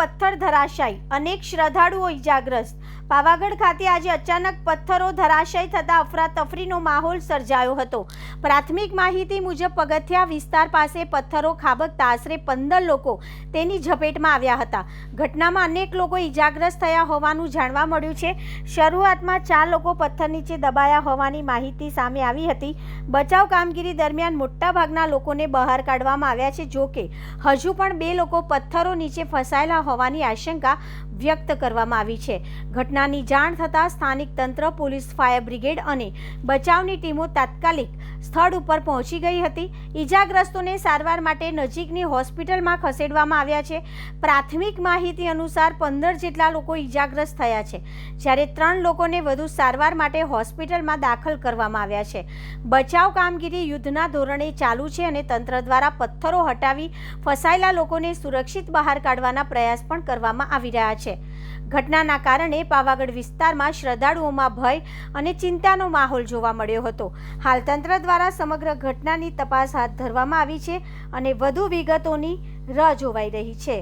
પથ્થર ધરાશાયી, અનેક શ્રદ્ધાળુઓ ઇજાગ્રસ્ત। પાવાગઢ ખાતે આજે અચાનક પથ્થરો ધરાશાયી થતા અફરાતફરીનો માહોલ સર્જાયો હતો। પ્રાથમિક માહિતી મુજબ પગથિયા વિસ્તાર પાસે પથ્થરો ખાબકતા આશરે 15 લોકો તેની ઝપેટમાં આવ્યા હતા। ઘટનામાં અનેક લોકો ઇજાગ્રસ્ત થયા હોવાનું જાણવા મળ્યું છે। શરૂઆતમાં 4 લોકો પથ્થર નીચે દબાયા હોવાની માહિતી સામે આવી હતી। બચાવ કામગીરી દરમિયાન મોટાભાગના લોકોને બહાર કાઢવામાં આવ્યા છે। જો કે હજુ પણ 2 લોકો પથ્થરો નીચે ફસાયેલા હોવાની આશંકા વ્યક્ત કરવામાં આવી છે। ઘટનાની જાણ થતાં સ્થાનિક તંત્ર, પોલીસ, ફાયર બ્રિગેડ અને બચાવની ટીમો તાત્કાલિક સ્થળ ઉપર પહોંચી ગઈ હતી। ઇજાગ્રસ્તોને સારવાર માટે નજીકની હોસ્પિટલમાં ખસેડવામાં આવ્યા છે। પ્રાથમિક માહિતી અનુસાર 15 જેટલા લોકો ઇજાગ્રસ્ત થયા છે, જ્યારે 3 લોકોને વધુ સારવાર માટે હોસ્પિટલમાં દાખલ કરવામાં આવ્યા છે। બચાવ કામગીરી યુદ્ધના ધોરણે ચાલુ છે અને તંત્ર દ્વારા પથ્થરો હટાવી ફસાયેલા લોકોને સુરક્ષિત બહાર કાઢવાના પ્રયાસ પણ કરવામાં આવી રહ્યા છે। ઘટનાના કારણે પાવાગઢ વિસ્તારમાં શ્રદ્ધાળુઓમાં ભય અને ચિંતાનો માહોલ જોવા મળ્યો હતો। હાલ તંત્ર દ્વારા સમગ્ર ઘટનાની તપાસ હાથ ધરવામાં આવી છે અને વધુ વિગતોની રાહ જોવાઈ રહી છે।